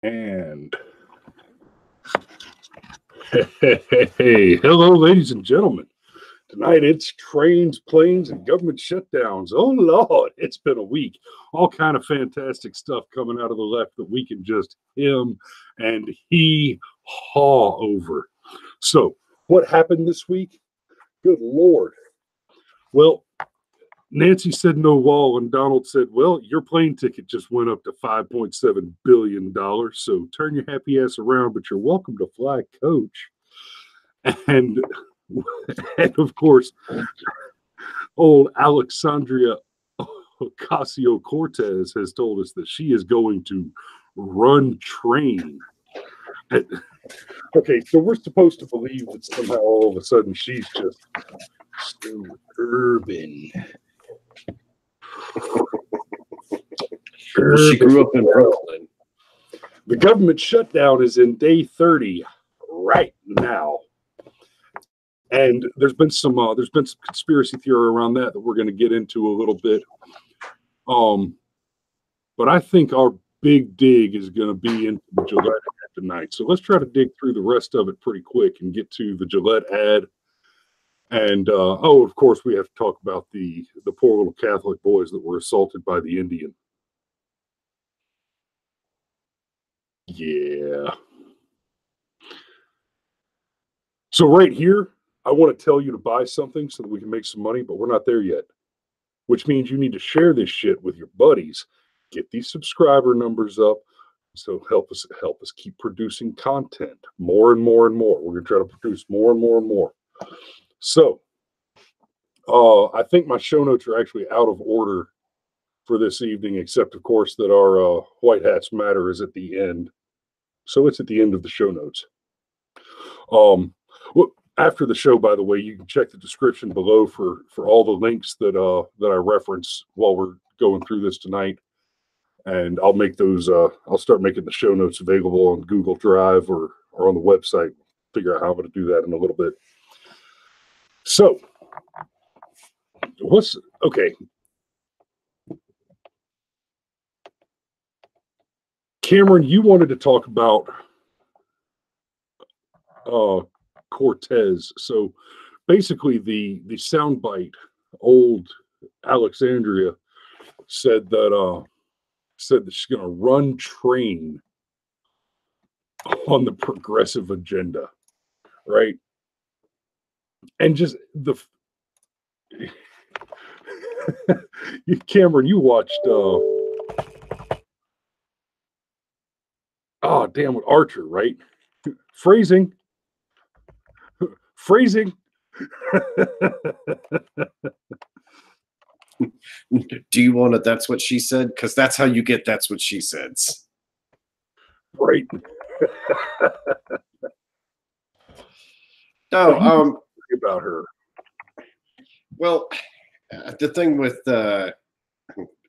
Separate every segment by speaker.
Speaker 1: And hey, hello, ladies and gentlemen. Tonight it's trains, planes, and government shutdowns. Oh Lord, it's been a week. All kind of fantastic stuff coming out of the left that we can just hem and haw over. So, what happened this week? Good Lord. Well, Nancy said no wall, and Donald said, well, your plane ticket just went up to $5.7 billion, so turn your happy ass around, but you're welcome to fly coach. And of course, old Alexandria Ocasio Cortez has told us that she is going to run train. Okay, so we're supposed to believe that somehow all of a sudden she's just so urban.
Speaker 2: Well, she grew up in Brooklyn.
Speaker 1: The government shutdown is in day 30 right now. And there's been some conspiracy theory around that we're going to get into a little bit. But I think our big dig is going to be into the Gillette ad tonight. So let's try to dig through the rest of it pretty quick and get to the Gillette ad. And of course, we have to talk about the poor little Catholic boys that were assaulted by the Indian. Yeah. So right here, I want to tell you to buy something so that we can make some money, but we're not there yet. Which means you need to share this shit with your buddies. Get these subscriber numbers up. So help us keep producing content more and more and more. We're going to try to produce more and more and more. So I think my show notes are actually out of order for this evening, except of course that our White Hats Matter is at the end. So it's at the end of the show notes. After the show, by the way, you can check the description below for all the links that I reference while we're going through this tonight. And I'll make those, I'll start making the show notes available on Google Drive or on the website. Figure out how I'm going to do that in a little bit. So, okay. Cameron, you wanted to talk about Cortez. So basically the soundbite, old Alexandria said that she's going to run train on the progressive agenda, right? And just Cameron, you watched Archer, right? Phrasing.
Speaker 2: Do you want to that's what she said? Because that's how you get that's what she said.
Speaker 1: Right.
Speaker 2: No,
Speaker 1: about her.
Speaker 2: Well, the thing with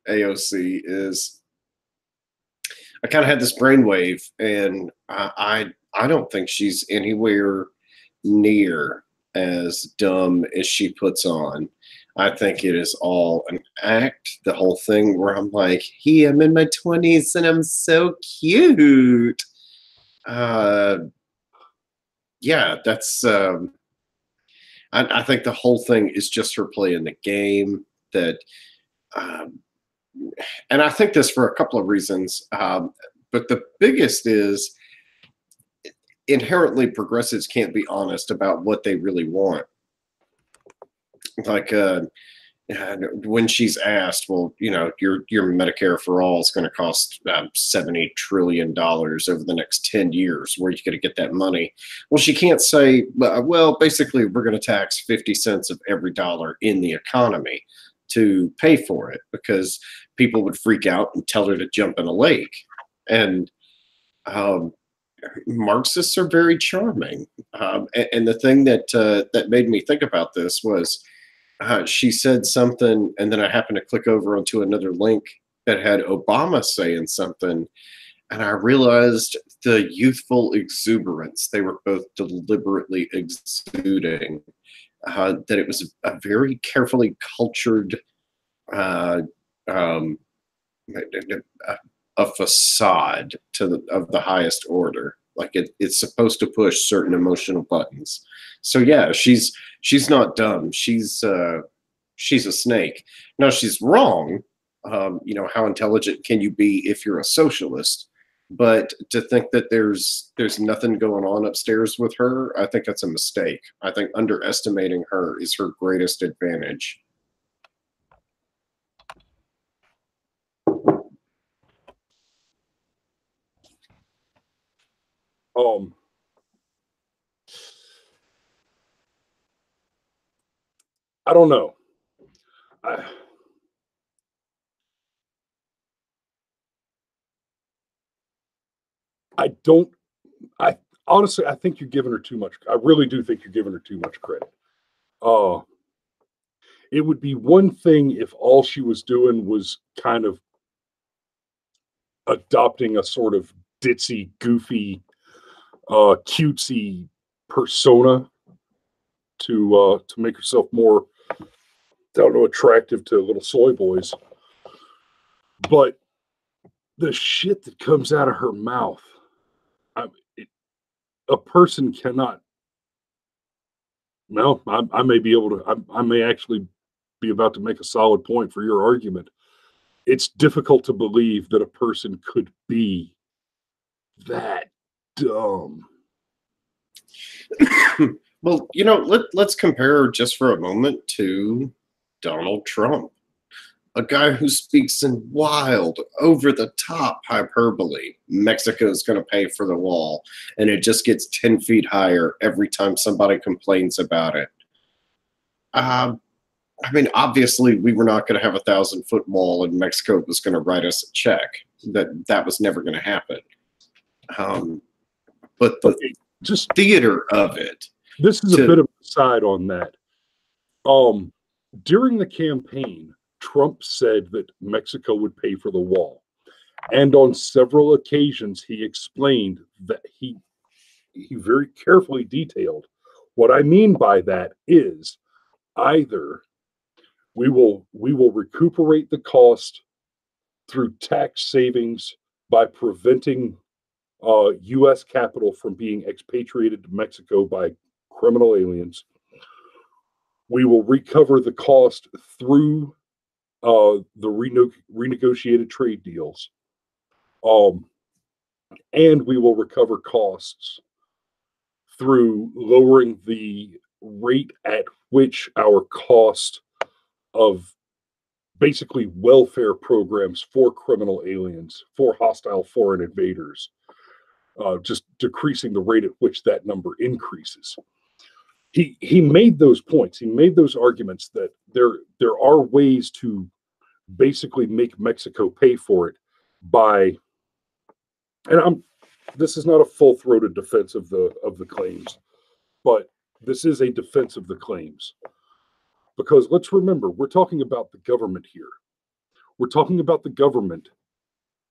Speaker 2: AOC is I kind of had this brainwave, and I don't think she's anywhere near as dumb as she puts on. I think it is all an act, the whole thing where I'm like, I'm in my 20s and I'm so cute. Yeah, that's I think the whole thing is just her playing the game that and I think this for a couple of reasons. But the biggest is inherently progressives can't be honest about what they really want. Like when she's asked, well, your Medicare for all is going to cost $70 trillion over the next 10 years. Where are you going to get that money? Well, she can't say, well, basically, we're going to tax 50 cents of every dollar in the economy to pay for it, because people would freak out and tell her to jump in a lake. And Marxists are very charming. And the thing that made me think about this was she said something, and then I happened to click over onto another link that had Obama saying something, and I realized the youthful exuberance they were both deliberately exuding, that it was a very carefully cultured a facade of the highest order. Like it's supposed to push certain emotional buttons. So yeah, she's not dumb. She's a snake. Now she's wrong. How intelligent can you be if you're a socialist? But to think that there's nothing going on upstairs with her, I think that's a mistake. I think underestimating her is her greatest advantage.
Speaker 1: I don't know. I honestly, I think you're giving her too much. I really do think you're giving her too much credit. It would be one thing if all she was doing was kind of adopting a sort of ditzy, goofy, cutesy persona to make herself more, I don't know, attractive to little soy boys. But the shit that comes out of her mouth, a person cannot. No, I may be able to. I may actually be about to make a solid point for your argument. It's difficult to believe that a person could be that dumb.
Speaker 2: Well, let's compare just for a moment to Donald Trump, a guy who speaks in wild, over-the-top hyperbole. Mexico's going to pay for the wall, and it just gets 10 feet higher every time somebody complains about it. Obviously, we were not going to have a 1,000-foot wall, and Mexico was going to write us a check. That was never going to happen. But the just theater of it.
Speaker 1: This is a bit of a side on that. During the campaign, Trump said that Mexico would pay for the wall. And on several occasions, he explained that he very carefully detailed what I mean by that is either we will recuperate the cost through tax savings by preventing U.S. capital from being expatriated to Mexico by criminal aliens. We will recover the cost through the renegotiated trade deals. And we will recover costs through lowering the rate at which our cost of basically welfare programs for criminal aliens, for hostile foreign invaders, just decreasing the rate at which that number increases. He made those points. He made those arguments that there are ways to basically make Mexico pay for it by, and this is not a full-throated defense of the claims, but this is a defense of the claims. Because let's remember, we're talking about the government here. We're talking about the government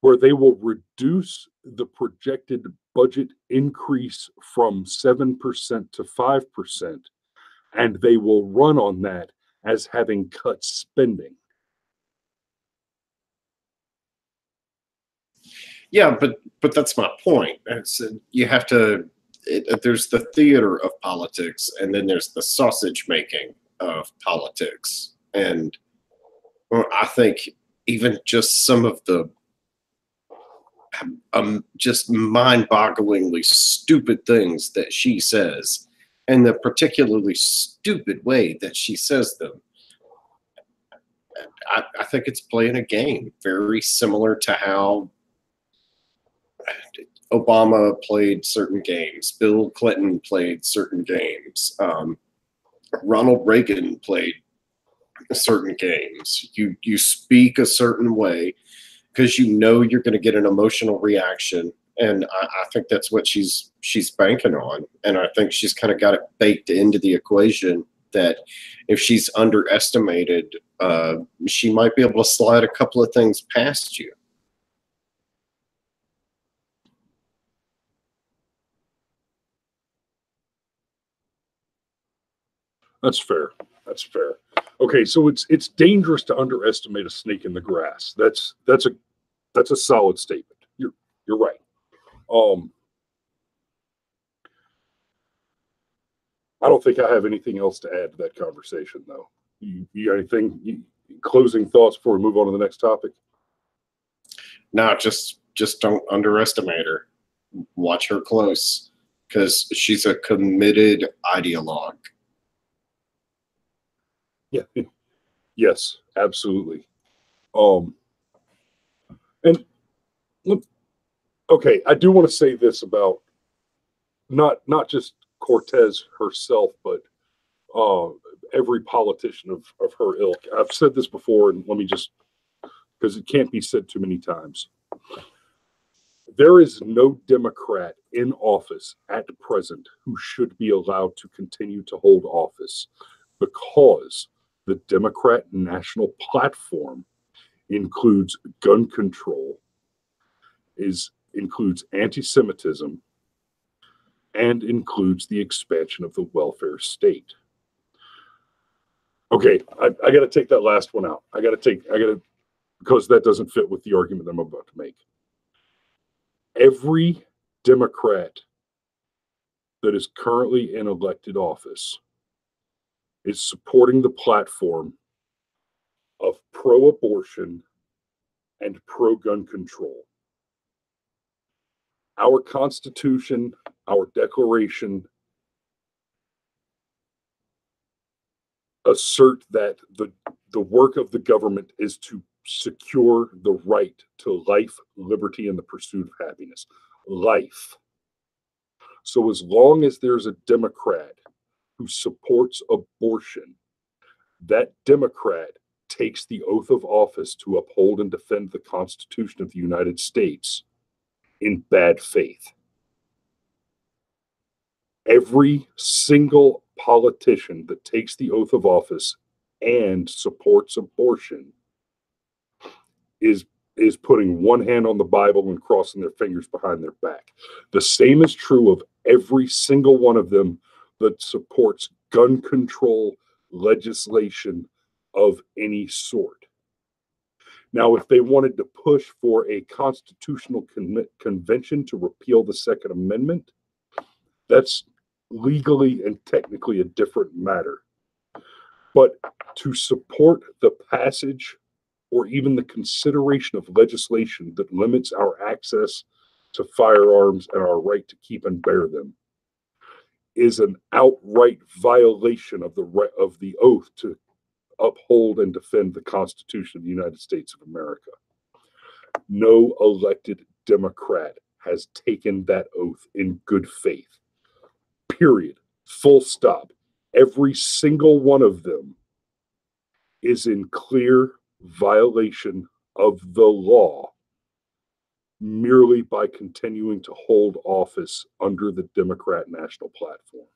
Speaker 1: where they will reduce the projected budget increase from 7% to 5%, and they will run on that as having cut spending.
Speaker 2: Yeah, but that's my point. You have to. There's the theater of politics, and then there's the sausage making of politics. And I think even just some of the just mind-bogglingly stupid things that she says, and the particularly stupid way that she says them, I think it's playing a game very similar to how Obama played certain games, Bill Clinton played certain games, Ronald Reagan played certain games. You speak a certain way because you know you're going to get an emotional reaction, and I think that's what she's banking on. And I think she's kind of got it baked into the equation that if she's underestimated, she might be able to slide a couple of things past you.
Speaker 1: That's fair. That's fair. Okay, so it's dangerous to underestimate a snake in the grass. That's That's a solid statement. You're right. I don't think I have anything else to add to that conversation, though. You got anything? Closing thoughts before we move on to the next topic?
Speaker 2: No, just don't underestimate her. Watch her close, because she's a committed ideologue.
Speaker 1: Yeah. Yes, absolutely. And look, okay, I do want to say this about not just Cortez herself, but every politician of her ilk. I've said this before, and let me just, because it can't be said too many times. There is no Democrat in office at present who should be allowed to continue to hold office, because the Democrat national platform includes gun control, includes anti-Semitism, and includes the expansion of the welfare state. Okay, I got to take that last one out. Because that doesn't fit with the argument that I'm about to make. Every Democrat that is currently in elected office is supporting the platform of pro-abortion and pro-gun control. Our Constitution, our Declaration assert that the work of the government is to secure the right to life, liberty, and the pursuit of happiness. Life. So as long as there's a Democrat who supports abortion, that Democrat takes the oath of office to uphold and defend the Constitution of the United States in bad faith. Every single politician that takes the oath of office and supports abortion is putting one hand on the Bible and crossing their fingers behind their back. The same is true of every single one of them that supports gun control legislation of any sort. Now, if they wanted to push for a constitutional convention to repeal the Second Amendment, that's legally and technically a different matter. But to support the passage or even the consideration of legislation that limits our access to firearms and our right to keep and bear them is an outright violation of the oath to uphold and defend the Constitution of the United States of America. No elected Democrat has taken that oath in good faith. Period. Full stop. Every single one of them is in clear violation of the law merely by continuing to hold office under the Democrat national platform.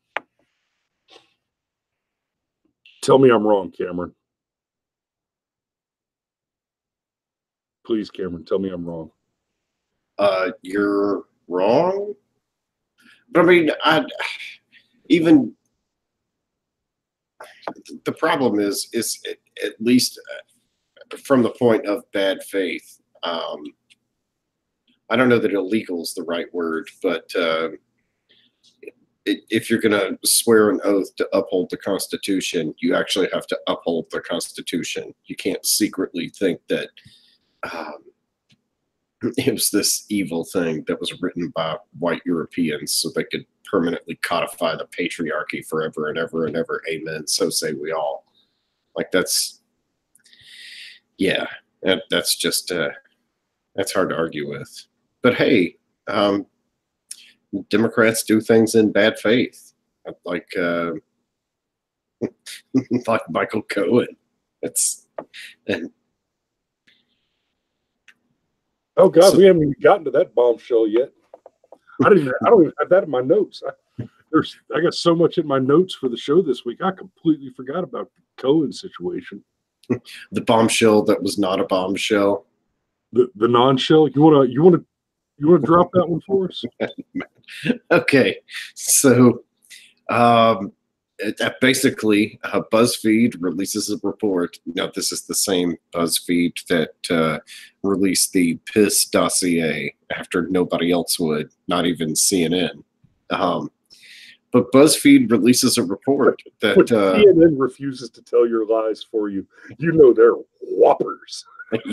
Speaker 1: Tell me I'm wrong, Cameron. Please, Cameron, tell me I'm wrong.
Speaker 2: You're wrong. But I mean, even the problem is at least from the point of bad faith. I don't know that illegal is the right word, but if you're going to swear an oath to uphold the Constitution, you actually have to uphold the Constitution. You can't secretly think that it was this evil thing that was written by white Europeans so they could permanently codify the patriarchy forever and ever and ever. Amen. So say we all. Like that's just that's hard to argue with. But hey, Democrats do things in bad faith, like like Michael Cohen.
Speaker 1: Oh God, we haven't even gotten to that bombshell yet. I don't even have that in my notes. I got so much in my notes for the show this week. I completely forgot about the Cohen situation.
Speaker 2: The bombshell that was not a bombshell.
Speaker 1: The non-shell. You wanna drop that one for us?
Speaker 2: Okay, so Basically, BuzzFeed releases a report. Now, this is the same BuzzFeed that released the Piss dossier after nobody else would, not even CNN. But BuzzFeed releases a report that
Speaker 1: when CNN refuses to tell your lies for you, you know they're whoppers.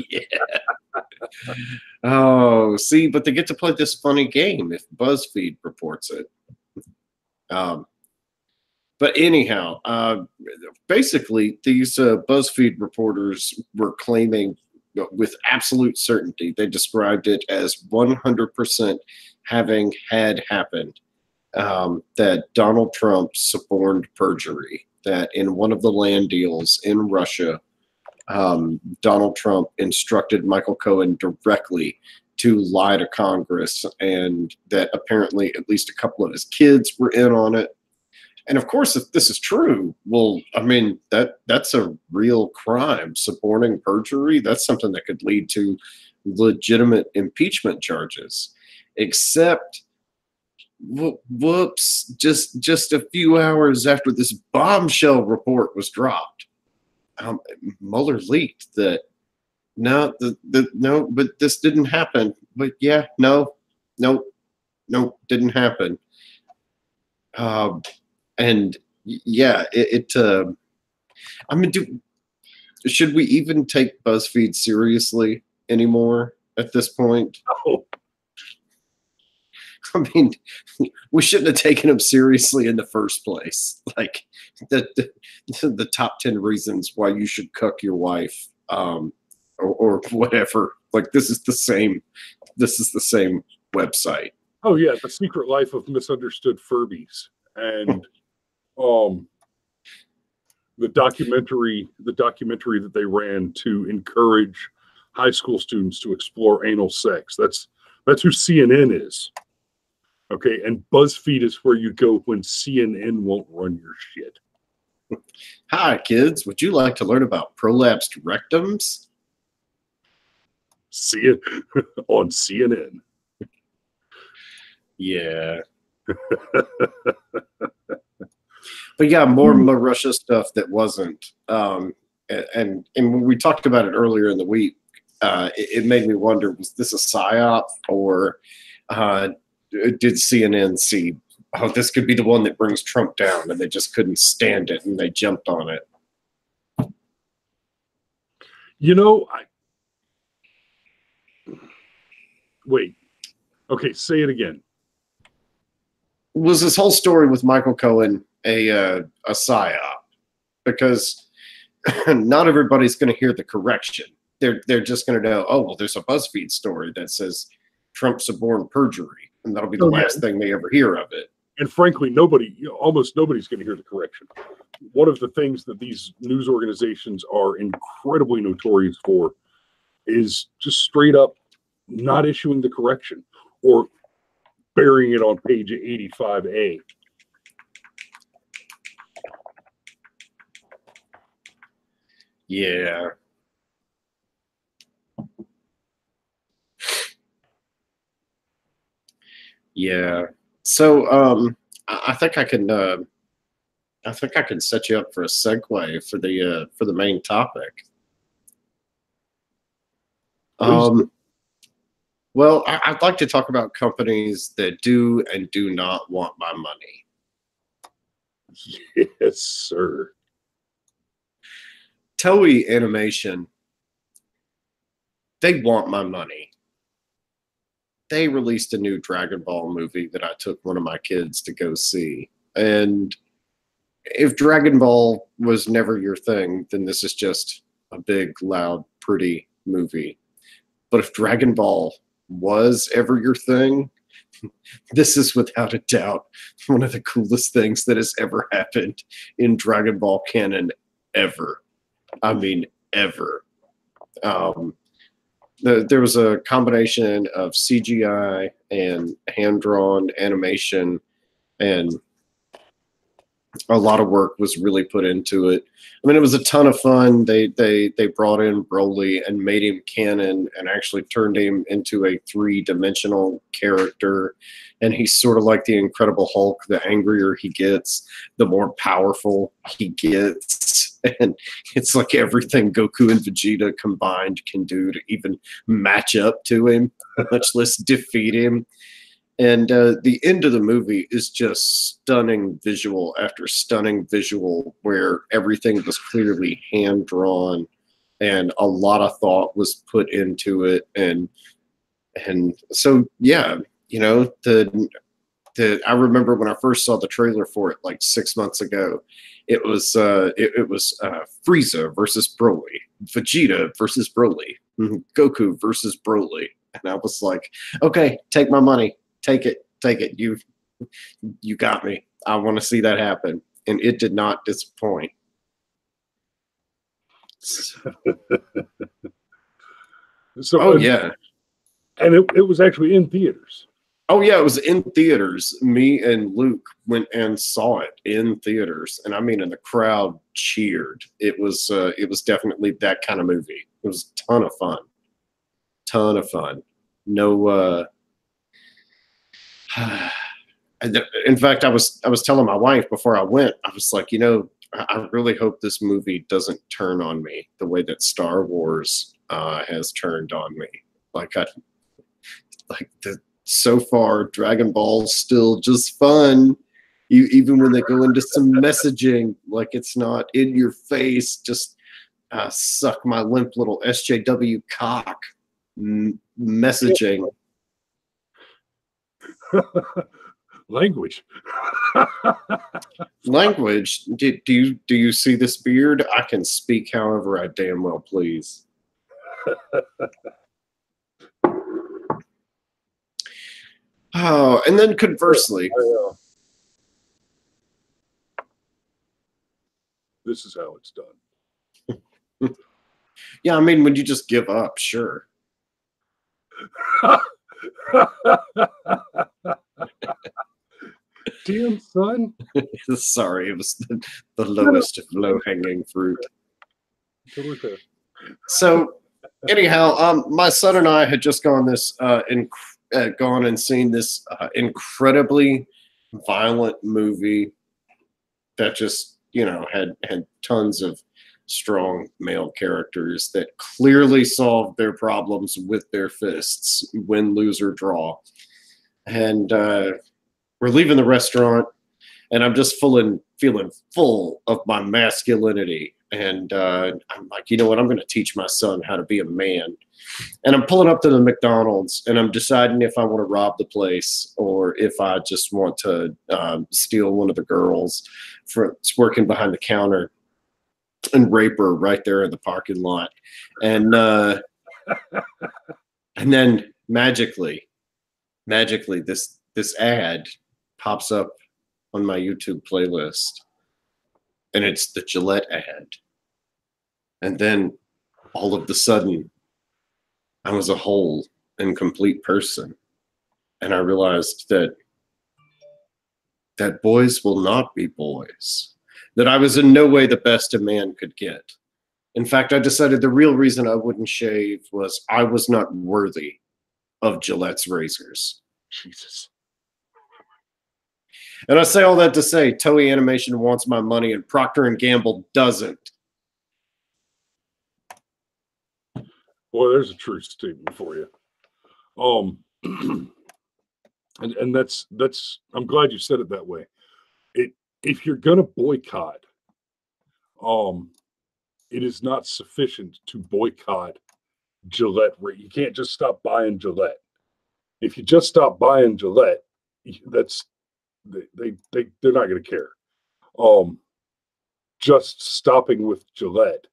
Speaker 2: Yeah. Oh, see, but they get to play this funny game if BuzzFeed reports it. But anyhow, basically, these BuzzFeed reporters were claiming with absolute certainty, they described it as 100% having had happened, that Donald Trump suborned perjury, that in one of the land deals in Russia, Donald Trump instructed Michael Cohen directly to lie to Congress, and that apparently at least a couple of his kids were in on it. And of course, if this is true, well, I mean, that's a real crime. Suborning perjury, that's something that could lead to legitimate impeachment charges. Except, whoops, just a few hours after this bombshell report was dropped, Mueller leaked that no, but this didn't happen. But yeah, no, didn't happen. And yeah, I mean, should we even take BuzzFeed seriously anymore at this point?
Speaker 1: Oh.
Speaker 2: I mean, we shouldn't have taken them seriously in the first place. Like the top 10 reasons why you should cuck your wife, or whatever. Like this is the same website.
Speaker 1: Oh yeah, The Secret Life of Misunderstood Furbies, and the documentary that they ran to encourage high school students to explore anal sex. That's who CNN is. Okay, and BuzzFeed is where you go when CNN won't run your shit.
Speaker 2: Hi, kids. Would you like to learn about prolapsed rectums?
Speaker 1: See it on CNN.
Speaker 2: Yeah. But yeah, more Russia stuff that wasn't. And when we talked about it earlier in the week, it made me wonder, was this a psyop, or did CNN see, oh, this could be the one that brings Trump down, and they just couldn't stand it and they jumped on it?
Speaker 1: You know, wait. Okay, say it again.
Speaker 2: Was this whole story with Michael Cohen a psyop? Because not everybody's going to hear the correction. They're just going to know, oh, well, there's a BuzzFeed story that says Trump suborned perjury, and that'll be the last thing they ever hear of it.
Speaker 1: And frankly, almost nobody's going to hear the correction. One of the things that these news organizations are incredibly notorious for is just straight up not issuing the correction or burying it on page 85A.
Speaker 2: Yeah. Yeah. So I think I can set you up for a segue for the main topic. Well, I'd like to talk about companies that do and do not want my money.
Speaker 1: Yes, sir.
Speaker 2: Toei Animation, they want my money. They released a new Dragon Ball movie that I took one of my kids to go see. And if Dragon Ball was never your thing, then this is just a big, loud, pretty movie. But if Dragon Ball was ever your thing, this is without a doubt one of the coolest things that has ever happened in Dragon Ball canon ever. I mean, ever. There was a combination of CGI and hand-drawn animation, and A lot of work was really put into it. I mean, it was a ton of fun. They brought in Broly and made him canon and actually turned him into a 3-dimensional character. And he's sort of like the Incredible Hulk. The angrier he gets, the more powerful he gets. And it's like everything Goku and Vegeta combined can do to even match up to him, much less defeat him. And the end of the movie is just stunning visual after stunning visual, where everything was clearly hand-drawn and a lot of thought was put into it. And so, yeah, you know, I remember when I first saw the trailer for it like 6 months ago, it was Frieza versus Broly, Vegeta versus Broly, Goku versus Broly. And I was like, okay, take my money. Take it. You got me. I want to see that happen. And it did not disappoint.
Speaker 1: So,
Speaker 2: oh, yeah.
Speaker 1: And it was actually in theaters.
Speaker 2: Oh, yeah, it was in theaters. Me and Luke went and saw it in theaters. And I mean, and the crowd cheered. It was definitely that kind of movie. It was a ton of fun. Ton of fun. No, in fact, I was telling my wife before I went, I was like, you know, I really hope this movie doesn't turn on me the way that Star Wars has turned on me. So far, Dragon Ball's still just fun. Even when they go into some messaging, like it's not in your face, just suck my limp little SJW cock messaging.
Speaker 1: Language.
Speaker 2: Language. Do you see this beard? I can speak however I damn well please. Oh, and then conversely,
Speaker 1: this is how it's done.
Speaker 2: Yeah, I mean, when you just give up, sure.
Speaker 1: Damn, son.
Speaker 2: Sorry, it was the lowest of low-hanging fruit. So, anyhow, my son and I had just gone and seen this incredibly violent movie that just, you know, had tons of strong male characters that clearly solved their problems with their fists, win, lose, or draw. And we're leaving the restaurant, and I'm just feeling full of my masculinity. And I'm like, you know what? I'm going to teach my son how to be a man. And I'm pulling up to the McDonald's, and I'm deciding if I want to rob the place or if I just want to steal one of the girls that's working behind the counter and rape her right there in the parking lot. And and then magically, this ad pops up on my YouTube playlist, and it's the Gillette ad. And then all of a sudden, I was a whole and complete person. And I realized that boys will not be boys. That I was in no way the best a man could get. In fact, I decided the real reason I wouldn't shave was I was not worthy of Gillette's razors.
Speaker 1: Jesus.
Speaker 2: And I say all that to say, Toei Animation wants my money and Procter & Gamble doesn't.
Speaker 1: Boy, there's a truth statement for you. And that's I'm glad you said it that way. If you're gonna boycott, it is not sufficient to boycott Gillette. You can't just stop buying Gillette. If you just stop buying Gillette, that's they're not going to care. Just stopping with Gillette,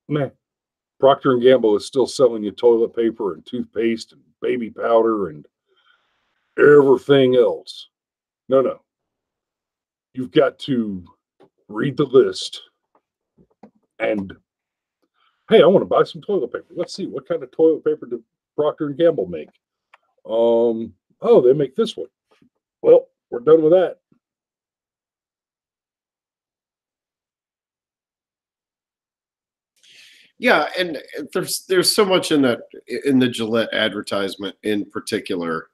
Speaker 1: man. Procter & Gamble is still selling you toilet paper and toothpaste and baby powder and everything else. No. You've got to read the list and, hey, I want to buy some toilet paper. Let's see, what kind of toilet paper did Procter & Gamble make? Oh, they make this one. Well, we're done with that.
Speaker 2: Yeah, and there's so much in the Gillette advertisement in particular.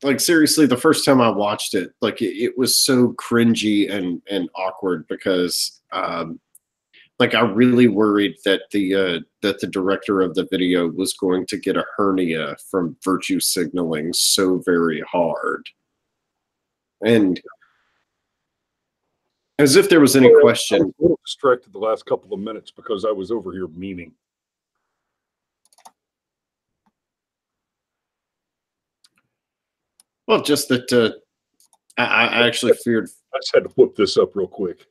Speaker 2: Like seriously, the first time I watched it, like it was so cringy and awkward because like I really worried that the director of the video was going to get a hernia from virtue signaling so very hard. And as if there was any question.
Speaker 1: I was a little distracted the last couple of minutes because I was over here memeing.
Speaker 2: Well, just that I actually feared.
Speaker 1: I just had to whip this up real quick.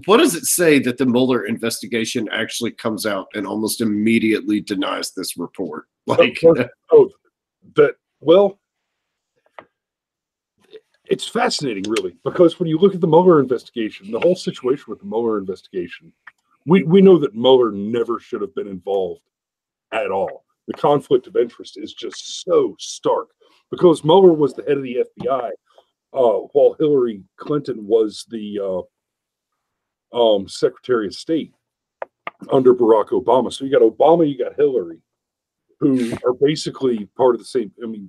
Speaker 2: What does it say that the Mueller investigation actually comes out and almost immediately denies this report? Like,
Speaker 1: well, it's fascinating, really, because when you look at the Mueller investigation, the whole situation with the Mueller investigation, we know that Mueller never should have been involved at all. The conflict of interest is just so stark because Mueller was the head of the FBI while Hillary Clinton was the Secretary of State under Barack Obama. So you got Obama, you got Hillary, who are basically part of the same. I mean,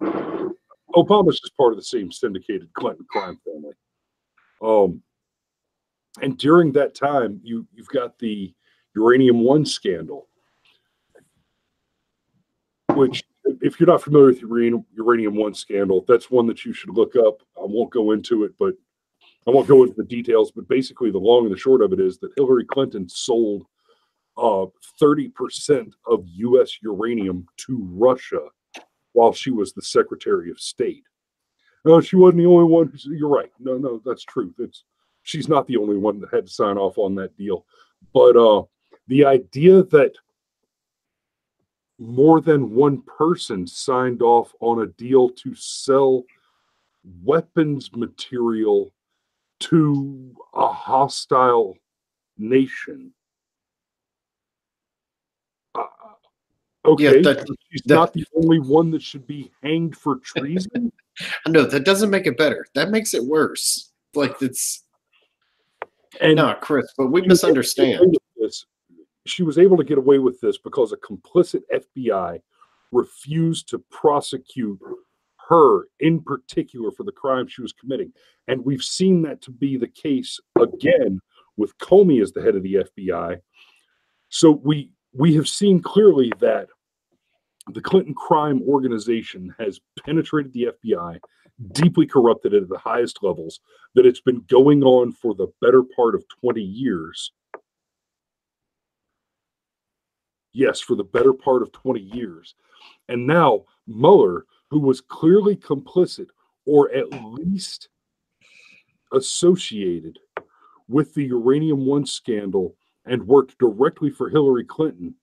Speaker 1: Obama's just part of the same syndicated Clinton crime family. And during that time, you've got the Uranium One scandal, which, if you're not familiar with Uranium One scandal, that's one that you should look up. I won't go into it, but I won't go into the details. But basically, the long and the short of it is that Hillary Clinton sold 30% of U.S. uranium to Russia while she was the Secretary of State. No, she wasn't the only one. You're right. No, that's true. She's not the only one that had to sign off on that deal. But the idea that more than one person signed off on a deal to sell weapons material to a hostile nation. Okay,
Speaker 2: yeah,
Speaker 1: she's not the only one that should be hanged for treason.
Speaker 2: No, that doesn't make it better. That makes it worse. Like no, Chris, but we misunderstand.
Speaker 1: She was able to get away with this because a complicit FBI refused to prosecute her in particular for the crime she was committing. And we've seen that to be the case again with Comey as the head of the FBI. So we have seen clearly that the Clinton crime organization has penetrated the FBI, deeply corrupted it at the highest levels, that it's been going on for the better part of 20 years. Yes, for the better part of 20 years. And now Mueller, who was clearly complicit or at least associated with the Uranium One scandal and worked directly for Hillary Clinton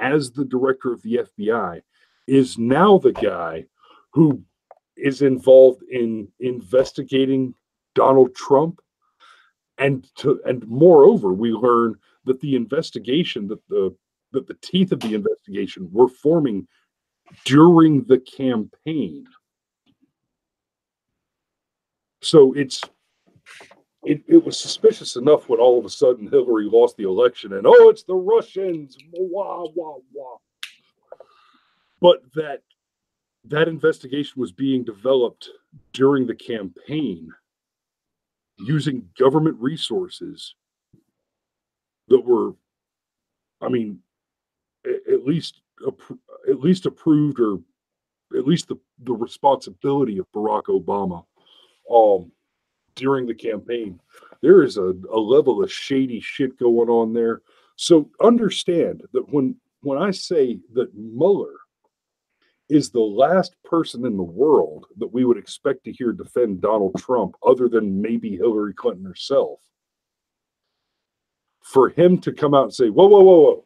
Speaker 1: as the director of the FBI, is now the guy who is involved in investigating Donald Trump. And moreover, we learn that the investigation, that the teeth of the investigation were forming during the campaign. So it was suspicious enough when all of a sudden Hillary lost the election and, oh, it's the Russians, wah, wah, wah. But that investigation was being developed during the campaign using government resources that were, I mean, at least approved, or at least the responsibility of Barack Obama during the campaign. There is a level of shady shit going on there. So understand that when I say that Mueller is the last person in the world that we would expect to hear defend Donald Trump, other than maybe Hillary Clinton herself, for him to come out and say, whoa, whoa, whoa, whoa,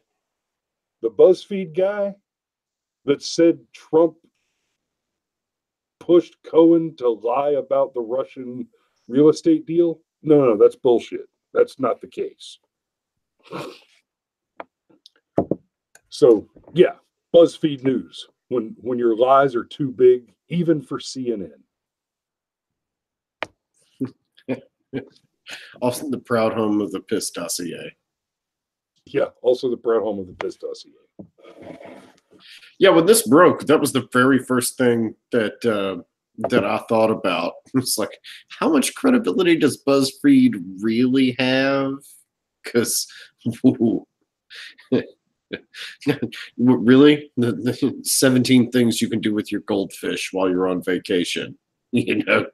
Speaker 1: the BuzzFeed guy that said Trump pushed Cohen to lie about the Russian real estate deal? No, that's bullshit. That's not the case. So yeah, BuzzFeed News, when your lies are too big, even for CNN.
Speaker 2: Also the proud home of the piss dossier.
Speaker 1: Yeah, also the proud home of the piss dossier.
Speaker 2: Yeah, when this broke, that was the very first thing that that I thought about. It's like, how much credibility does BuzzFeed really have? Because really, the 17 things you can do with your goldfish while you're on vacation. You know,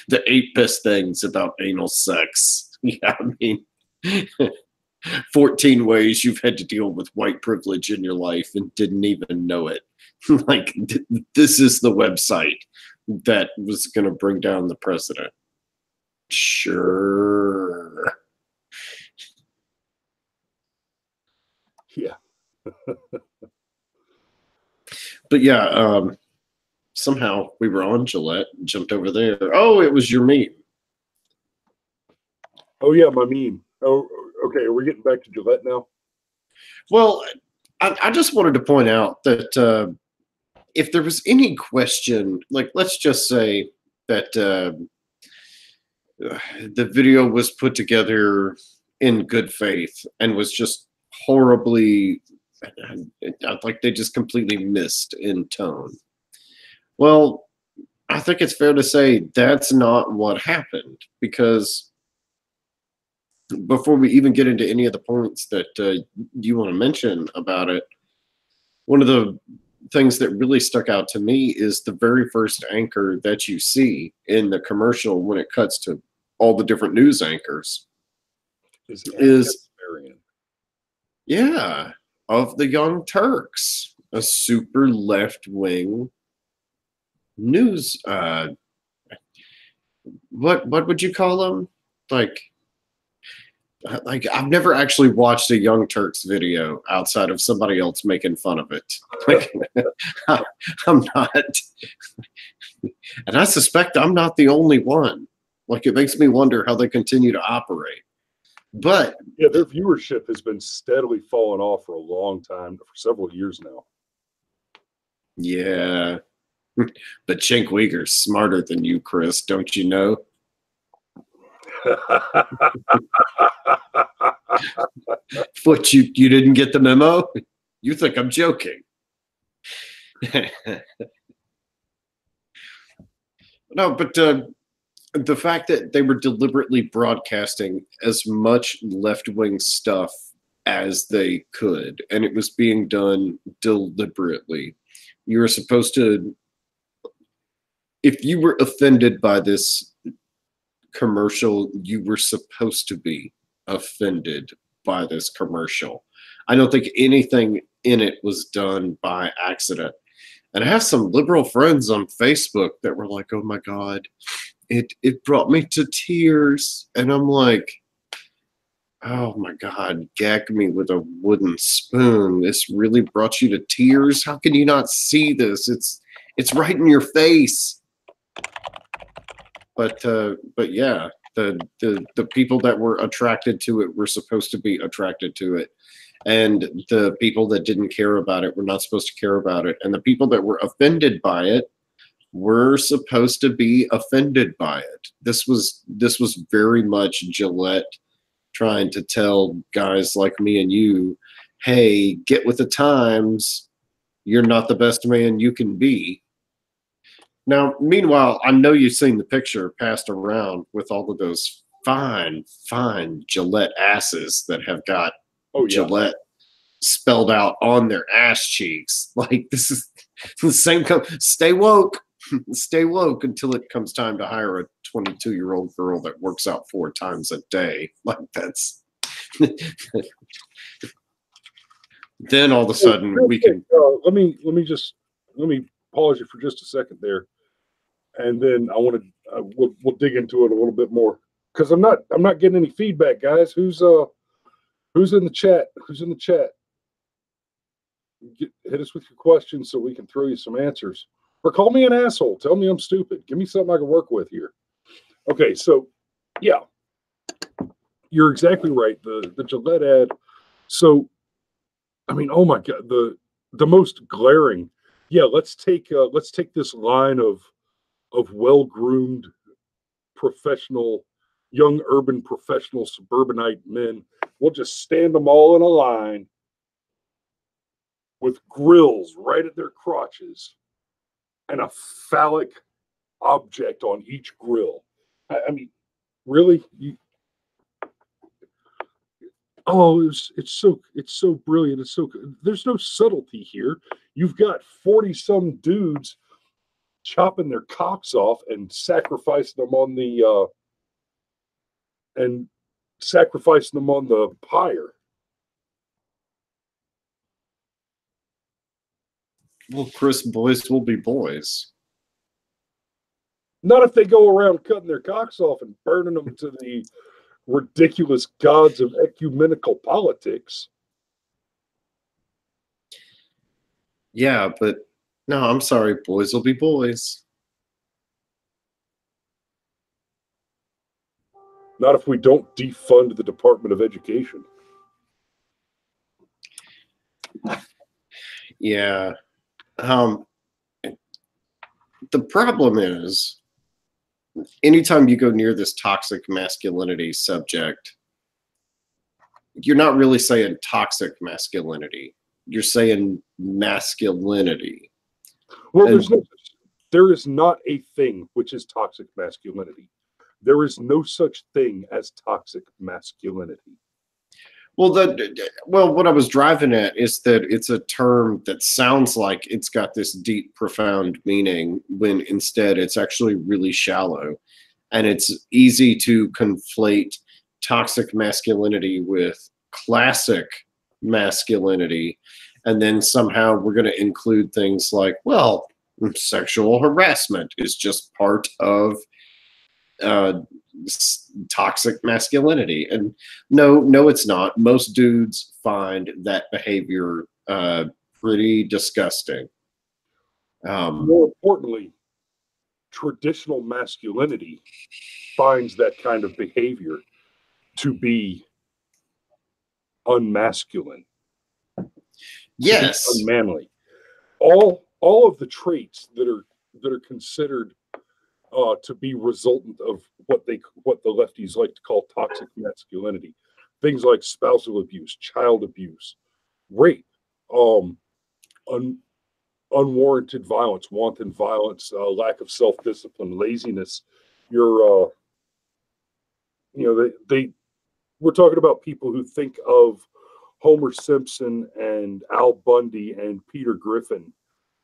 Speaker 2: the 8 best things about anal sex. Yeah, I mean, 14 ways you've had to deal with white privilege in your life and didn't even know it. Like, this is the website that was going to bring down the president. Sure.
Speaker 1: Yeah.
Speaker 2: But yeah, somehow we were on Gillette and jumped over there. Oh, it was your meme.
Speaker 1: Oh yeah, my meme. Oh, okay. Are we getting back to Gillette now?
Speaker 2: Well, I just wanted to point out that if there was any question, like let's just say that the video was put together in good faith and was just horribly, like they just completely missed in tone. Well, I think it's fair to say that's not what happened, because before we even get into any of the points that you want to mention about it, one of the things that really stuck out to me is the very first anchor that you see in the commercial when it cuts to all the different news anchors is yeah, of the Young Turks, a super left-wing news what would you call them? Like I've never actually watched a Young Turks video outside of somebody else making fun of it. Like, I'm not, and I suspect I'm not the only one. Like, it makes me wonder how they continue to operate. But
Speaker 1: yeah, their viewership has been steadily falling off for a long time, for several years now.
Speaker 2: Yeah, but Cenk Uyghur's smarter than you, Chris, don't you know? What, you didn't get the memo? You think I'm joking? No, but the fact that they were deliberately broadcasting as much left-wing stuff as they could, and it was being done deliberately. You were supposed to, if you were offended by this commercial, you were supposed to be offended by this commercial. I don't think anything in it was done by accident. And I have some liberal friends on Facebook that were like, oh my God, it brought me to tears. And I'm like, oh my God, gag me with a wooden spoon. This really brought you to tears? How can you not see this? It's right in your face. But yeah, the people that were attracted to it were supposed to be attracted to it. And the people that didn't care about it were not supposed to care about it. And the people that were offended by it were supposed to be offended by it. This was very much Gillette trying to tell guys like me and you, hey, get with the times. You're not the best man you can be. Now, meanwhile, I know you've seen the picture passed around with all of those fine Gillette asses that have got Gillette spelled out on their ass cheeks. Like, this is the same. Stay woke. Stay woke until it comes time to hire a 22-year-old girl that works out 4 times a day. Like, that's then all of a sudden we can
Speaker 1: let me pause you for just a second there, and then I want to we'll dig into it a little bit more, because I'm not getting any feedback, guys. Who's in the chat? Who's in the chat? Hit us with your questions so we can throw you some answers. Or call me an asshole. Tell me I'm stupid. Give me something I can work with here. Okay, so yeah, you're exactly right. The Gillette ad. So I mean, oh my God, the most glaring. Yeah, let's take this line of well-groomed professional, young urban professional suburbanite men. We'll just stand them all in a line with grills right at their crotches and a phallic object on each grill. I mean, really? Oh, it's so brilliant. It's so there's no subtlety here. You've got 40 some dudes chopping their cocks off and sacrificing them on the pyre.
Speaker 2: Well, Chris, boys will be boys.
Speaker 1: Not if they go around cutting their cocks off and burning them to the ridiculous gods of ecumenical politics.
Speaker 2: Yeah, but no, I'm sorry, boys will be boys.
Speaker 1: Not if we don't defund the Department of Education.
Speaker 2: Yeah. The problem is, anytime you go near this toxic masculinity subject, you're not really saying toxic masculinity. You're saying masculinity.
Speaker 1: Well, there is not a thing which is toxic masculinity. There is no such thing as toxic masculinity.
Speaker 2: Well, what I was driving at is that it's a term that sounds like it's got this deep, profound meaning when instead it's actually really shallow. And it's easy to conflate toxic masculinity with classic masculinity. And then somehow we're going to include things like, well, sexual harassment is just part of toxic masculinity. And no, it's not. Most dudes find that behavior pretty disgusting.
Speaker 1: More importantly, traditional masculinity finds that kind of behavior to be unmasculine.
Speaker 2: Yes,
Speaker 1: unmanly. All of the traits that are considered to be resultant of what the lefties like to call toxic masculinity, things like spousal abuse, child abuse, rape, unwarranted violence, wanton violence, lack of self-discipline, laziness. We're talking about people who think of Homer Simpson and Al Bundy and Peter Griffin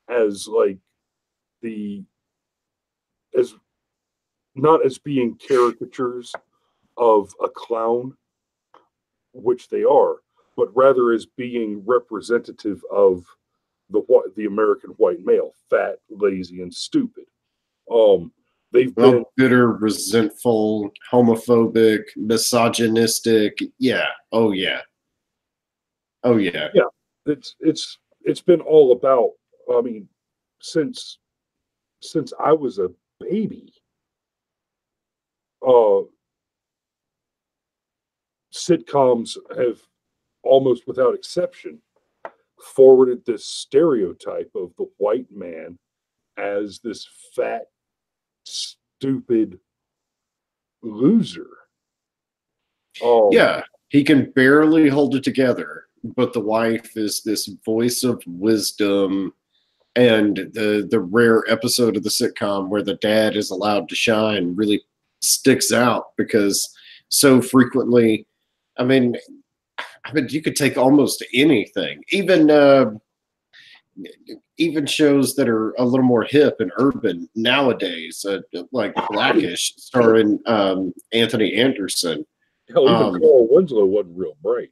Speaker 1: as like not as being caricatures of a clown, which they are, but rather as being representative of the American white male, fat, lazy, and stupid. They've been
Speaker 2: bitter, resentful, homophobic, misogynistic. Yeah. Oh yeah. Oh yeah.
Speaker 1: Yeah. It's been all about. I mean, since I was a baby, sitcoms have almost without exception forwarded this stereotype of the white man as this fat, stupid loser.
Speaker 2: Yeah, he can barely hold it together, but the wife is this voice of wisdom. And the rare episode of the sitcom where the dad is allowed to shine really sticks out because so frequently, I mean, you could take almost anything, even shows that are a little more hip and urban nowadays, like Blackish, starring Anthony Anderson.
Speaker 1: Hell, even Carl Winslow wasn't real bright.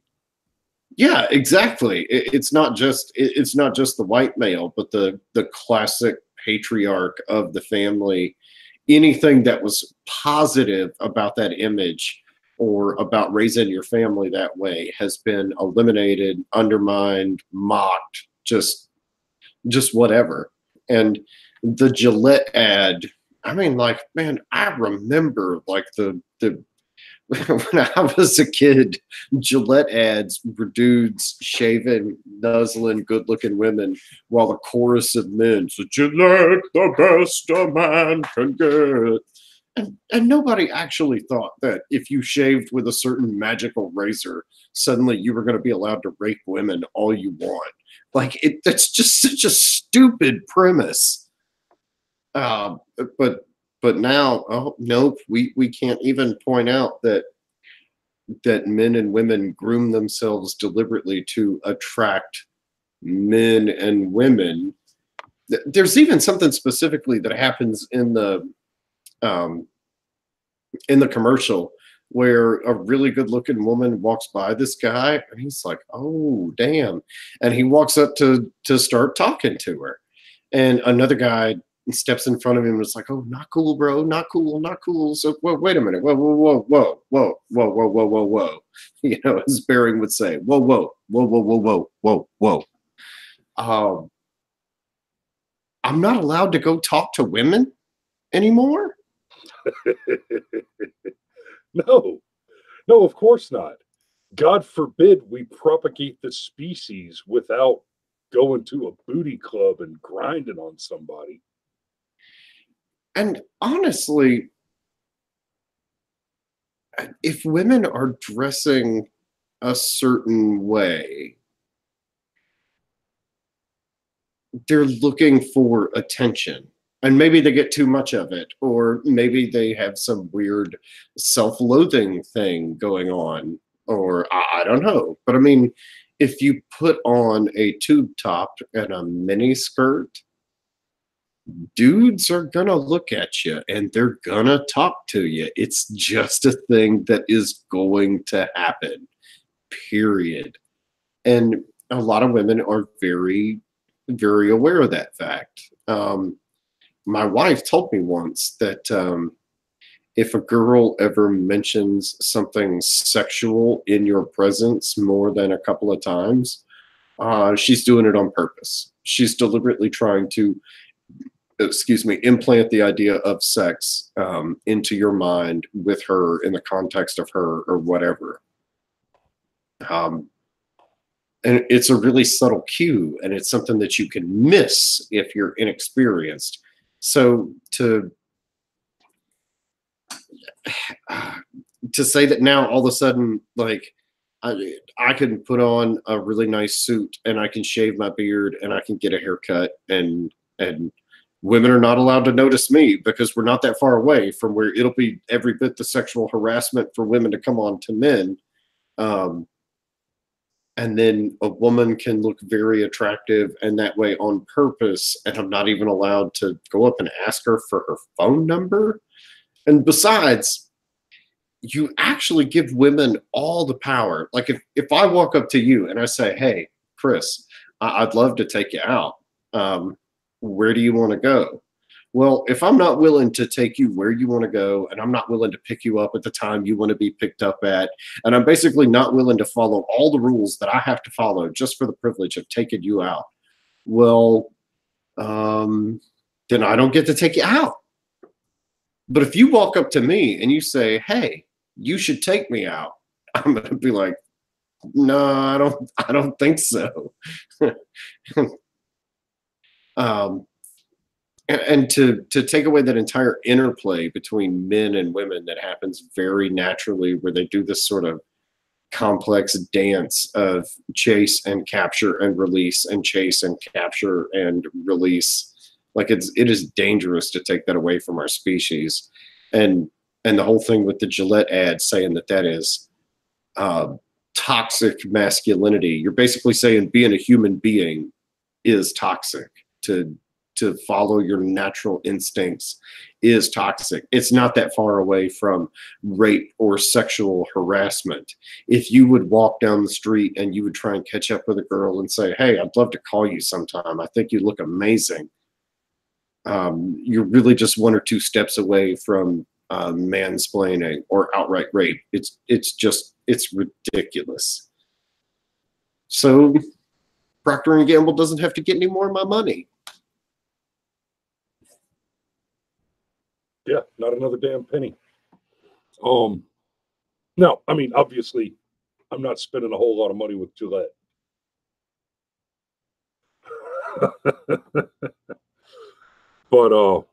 Speaker 2: Yeah, exactly. It's not just the white male, but the classic patriarch of the family. Anything that was positive about that image or about raising your family that way has been eliminated, undermined, mocked, just whatever. And the Gillette ad, I mean, like, man, I remember like the when I was a kid, Gillette ads were dudes shaving, nuzzling, good-looking women, while the chorus of men said, "Gillette, the best a man can get." And nobody actually thought that if you shaved with a certain magical razor, suddenly you were going to be allowed to rape women all you want. Like, that's just such a stupid premise. But now, oh nope, we can't even point out that men and women groom themselves deliberately to attract men and women. There's even something specifically that happens in the commercial where a really good looking woman walks by this guy and he's like, "Oh, damn." And he walks up to start talking to her. And another guy steps in front of him and is like, "Oh, not cool, bro. Not cool, not cool." So, wait a minute. Whoa, whoa, whoa, whoa, whoa, whoa, whoa, whoa, whoa, whoa. You know, as Bering would say, whoa, whoa, whoa, whoa, whoa, whoa, whoa, whoa. I'm not allowed to go talk to women anymore?
Speaker 1: No, no, of course not. God forbid we propagate the species without going to a booty club and grinding on somebody.
Speaker 2: And honestly, if women are dressing a certain way, they're looking for attention. And maybe they get too much of it, or maybe they have some weird self-loathing thing going on, or I don't know. But I mean, if you put on a tube top and a mini skirt, dudes are gonna look at you and they're gonna talk to you. It's just a thing that is going to happen, period. And a lot of women are very, very aware of that fact. My wife told me once that if a girl ever mentions something sexual in your presence more than a couple of times, she's doing it on purpose. She's deliberately trying to, implant the idea of sex into your mind with her in the context of her or whatever. And it's a really subtle cue, and it's something that you can miss if you're inexperienced. So to say that now all of a sudden, like, I can put on a really nice suit and I can shave my beard and I can get a haircut, and women are not allowed to notice me because we're not that far away from where it'll be every bit the sexual harassment for women to come on to men. And then a woman can look very attractive and that way on purpose, and I'm not even allowed to go up and ask her for her phone number. And besides, you actually give women all the power. Like if I walk up to you and I say, "Hey, Chris, I'd love to take you out. Where do you want to go?" Well, if I'm not willing to take you where you want to go, and I'm not willing to pick you up at the time you want to be picked up at, and I'm basically not willing to follow all the rules that I have to follow just for the privilege of taking you out, well, then I don't get to take you out. But if you walk up to me and you say, "Hey, you should take me out," I'm going to be like, "No, I don't think so." And to take away that entire interplay between men and women that happens very naturally, where they do this sort of complex dance of chase and capture and release and chase and capture and release. Like it is dangerous to take that away from our species. And the whole thing with the Gillette ad saying that is toxic masculinity. You're basically saying being a human being is toxic. To follow your natural instincts is toxic. It's not that far away from rape or sexual harassment. If you would walk down the street and you would try and catch up with a girl and say, "Hey, I'd love to call you sometime. I think you look amazing." You're really just one or two steps away from mansplaining or outright rape. It's ridiculous. So Procter & Gamble doesn't have to get any more of my money.
Speaker 1: Yeah, not another damn penny. Now, I mean, obviously, I'm not spending a whole lot of money with Gillette. But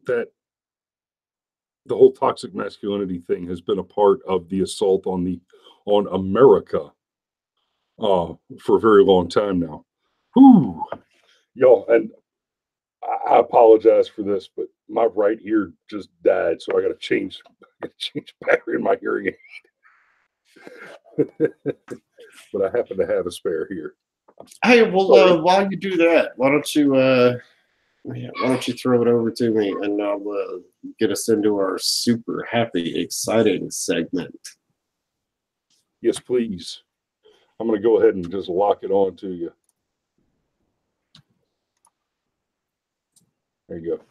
Speaker 1: that the whole toxic masculinity thing has been a part of the assault on America for a very long time now. Whew. Y'all, and I apologize for this, but my right ear just died, so I got to change battery in my hearing aid. But I happen to have a spare here.
Speaker 2: Hey, well, while you do that, why don't you throw it over to me, and I'll get us into our super happy, exciting segment.
Speaker 1: Yes, please. I'm going to go ahead and just lock it on to you. There you go.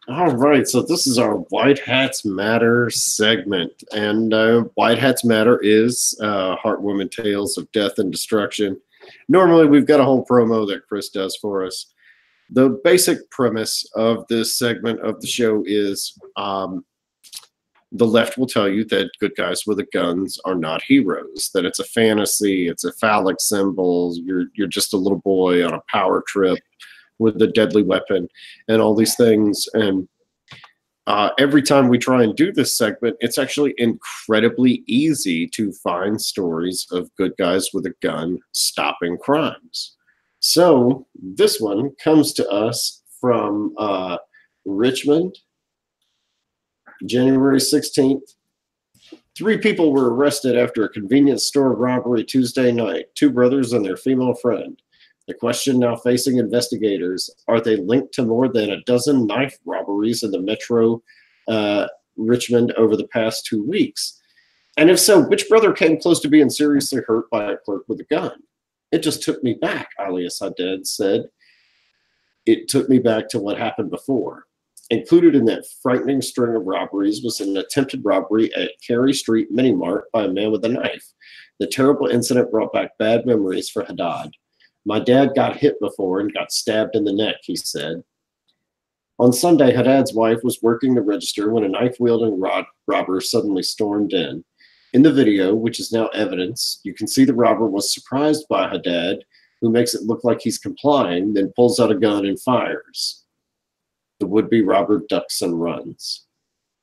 Speaker 2: All right, so this is our White Hats Matter segment, and White Hats Matter is heartwarming tales of death and destruction. Normally, we've got a whole promo that Chris does for us. The basic premise of this segment of the show is the left will tell you that good guys with guns are not heroes, that it's a fantasy, it's a phallic symbol, you're just a little boy on a power trip with a deadly weapon and all these things. And every time we try and do this segment, it's actually incredibly easy to find stories of good guys with a gun stopping crimes. So this one comes to us from Richmond, January 16th. 3 people were arrested after a convenience store robbery Tuesday night, 2 brothers and their female friend. The question now facing investigators, are they linked to more than a dozen knife robberies in the metro Richmond over the past 2 weeks? And if so, which brother came close to being seriously hurt by a clerk with a gun? It just took me back, alias Haddad said. It took me back to what happened before. Included in that frightening string of robberies was an attempted robbery at Carey Street Mini Mart by a man with a knife. The terrible incident brought back bad memories for Haddad. My dad got hit before and got stabbed in the neck, he said. On Sunday, Haddad's wife was working the register when a knife-wielding robber suddenly stormed in. In the video, which is now evidence, you can see the robber was surprised by Haddad, who makes it look like he's complying, then pulls out a gun and fires. The would-be robber ducks and runs.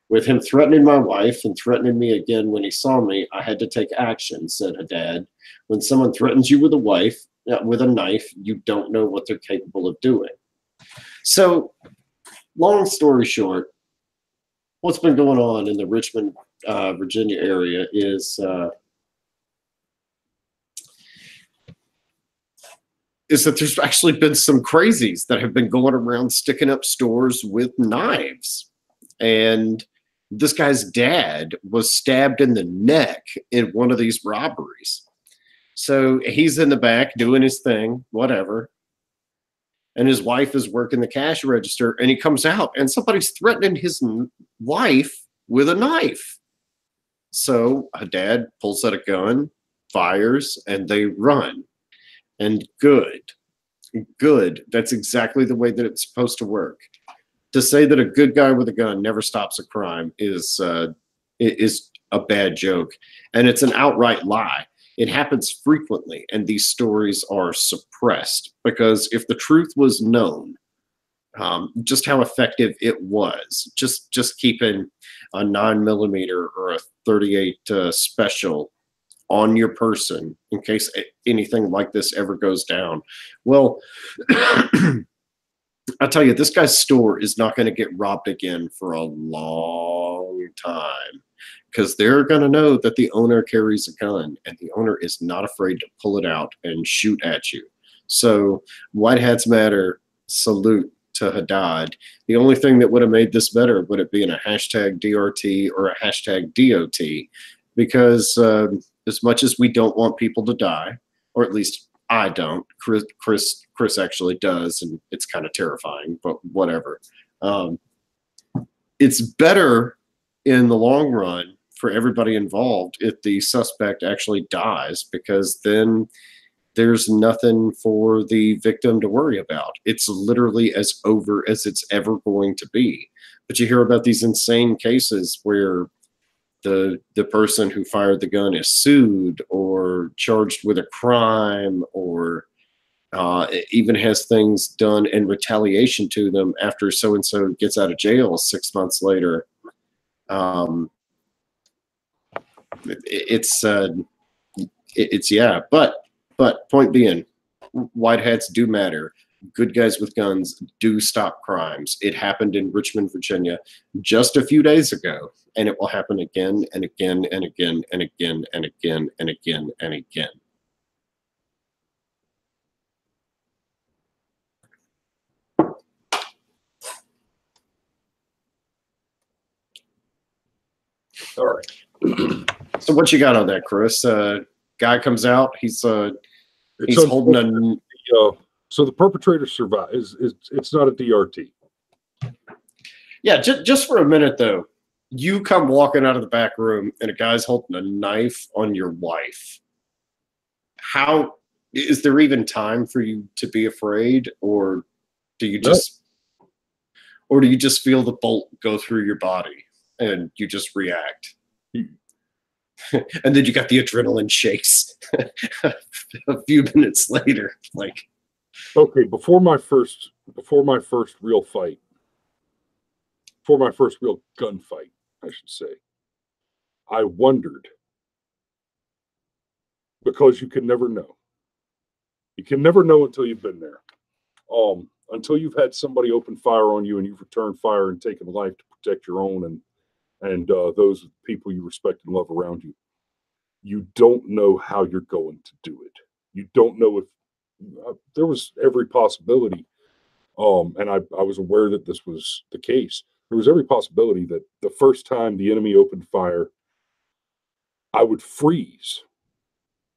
Speaker 2: With him threatening my wife and threatening me again when he saw me, I had to take action, said Haddad. When someone threatens you with a knife, you don't know what they're capable of doing. So, long story short, what's been going on in the Richmond, Virginia area is that there's actually been some crazies that have been going around sticking up stores with knives. And this guy's dad was stabbed in the neck in one of these robberies. So he's in the back doing his thing, whatever. And his wife is working the cash register, and he comes out and somebody's threatening his wife with a knife. So Haddad pulls out a gun, fires, and they run. And good. That's exactly the way that it's supposed to work. To say that a good guy with a gun never stops a crime is a bad joke. And it's an outright lie. It happens frequently, and these stories are suppressed because if the truth was known, just how effective it was, just keeping a 9mm or a 38 special on your person in case anything like this ever goes down. Well, I tell you, this guy's store is not going to get robbed again for a long time because they're going to know that the owner carries a gun and the owner is not afraid to pull it out and shoot at you. So White Hats Matter, salute to Haddad. The only thing that would have made this better would have been a hashtag DRT or a hashtag DOT, because as much as we don't want people to die, or at least I don't, Chris actually does, and it's kind of terrifying, but whatever. It's better in the long run for everybody involved if the suspect actually dies, because then there's nothing for the victim to worry about. It's literally as over as it's ever going to be. But you hear about these insane cases where the person who fired the gun is sued or charged with a crime, or even has things done in retaliation to them after so-and-so gets out of jail 6 months later. It's yeah, but point being, white hats do matter. Good guys with guns do stop crimes. It happened in Richmond, Virginia just a few days ago, and it will happen again and again and again and again and again and again and again. All right. So what you got on that, Chris? Guy comes out. He's holding a.
Speaker 1: So the perpetrator survives. It's not a DRT.
Speaker 2: Yeah, just for a minute though. You come walking out of the back room and a guy's holding a knife on your wife. How is there even time for you to be afraid, or do you just feel the bolt go through your body and you just react? And then you got the adrenaline shakes a few minutes later. Like,
Speaker 1: okay, before my first real fight, before my first real gunfight, I should say, I wondered, because you can never know. You can never know until you've been there. Until you've had somebody open fire on you and you've returned fire and taken life to protect your own and those people you respect and love around you. You don't know how you're going to do it. You don't know if there was every possibility, and I was aware that this was the case. There was every possibility that the first time the enemy opened fire, I would freeze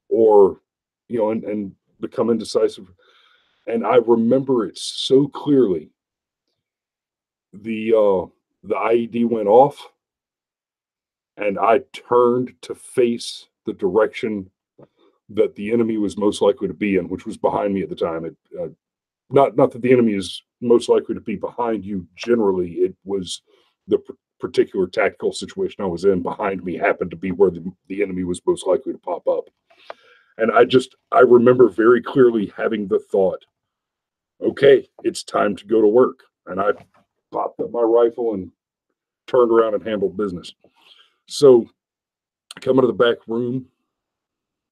Speaker 1: or, and become indecisive. And I remember it so clearly. The IED went off, and I turned to face the direction that the enemy was most likely to be in, which was behind me at the time. Not that the enemy is most likely to be behind you generally. It was the particular tactical situation I was in behind me happened to be where the enemy was most likely to pop up. And I remember very clearly having the thought, okay, it's time to go to work. And I popped up my rifle and turned around and handled business. So coming to the back room,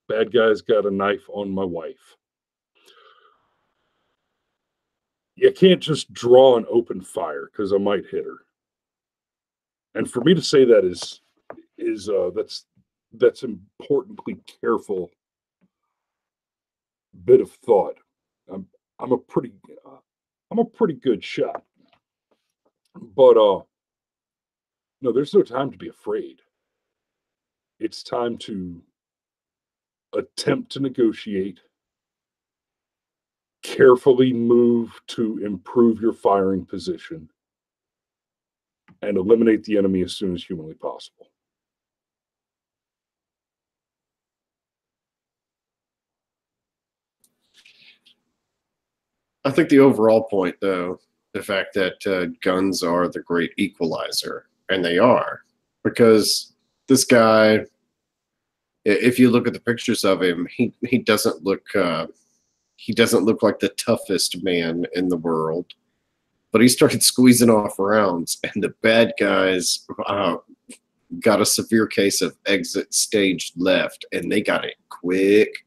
Speaker 1: bad guy's got a knife on my wife. You can't just draw and open fire because I might hit her. And for me to say that is that's importantly careful bit of thought. I'm a pretty good shot, but no, there's no time to be afraid. It's time to attempt to negotiate, carefully move to improve your firing position, and eliminate the enemy as soon as humanly possible.
Speaker 2: I think the overall point, though, the fact that guns are the great equalizer, and they are, because this guy, if you look at the pictures of him, he doesn't look like the toughest man in the world, but he started squeezing off rounds, and the bad guys got a severe case of exit stage left, and they got it quick.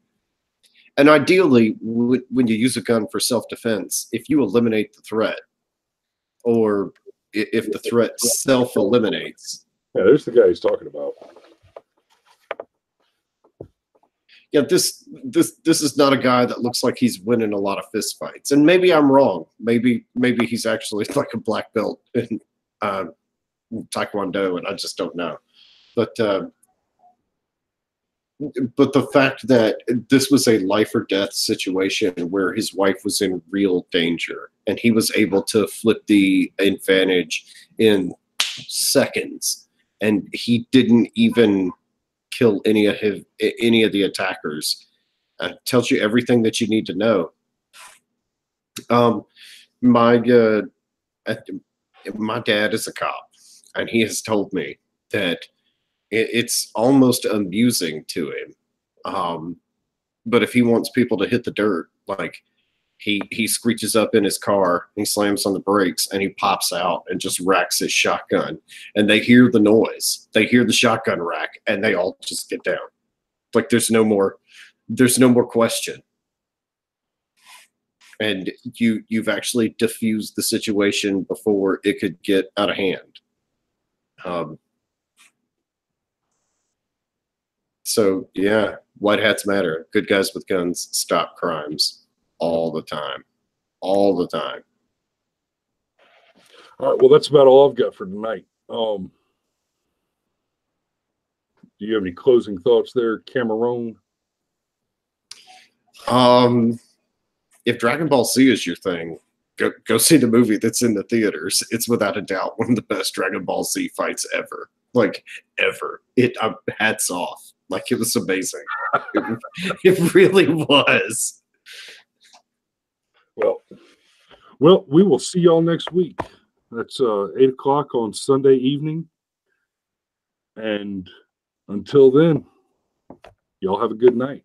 Speaker 2: And ideally, when you use a gun for self-defense, if you eliminate the threat, or if the threat self-eliminates.
Speaker 1: Yeah, there's the guy he's talking about.
Speaker 2: Yeah, this is not a guy that looks like he's winning a lot of fist fights. And maybe I'm wrong. Maybe he's actually like a black belt in Taekwondo, and I just don't know. But the fact that this was a life or death situation where his wife was in real danger, and he was able to flip the advantage in seconds, and he didn't even kill any of the attackers, tells you everything that you need to know. my dad is a cop, and he has told me that it's almost amusing to him. But if he wants people to hit the dirt, like he screeches up in his car, he slams on the brakes, and he pops out and just racks his shotgun. And they hear the noise, they hear the shotgun rack, and they all just get down. Like there's no more question. And you've actually diffused the situation before it could get out of hand. So yeah, white hats matter. Good guys with guns stop crimes all the time. All the time.
Speaker 1: All right. Well, that's about all I've got for tonight. Do you have any closing thoughts there, Cameron?
Speaker 2: If Dragon Ball Z is your thing, go see the movie that's in the theaters. It's without a doubt one of the best Dragon Ball Z fights ever. Like ever. Hats off. Like it was amazing. It really was.
Speaker 1: Well, we will see y'all next week. That's 8 o'clock on Sunday evening. And until then, y'all have a good night.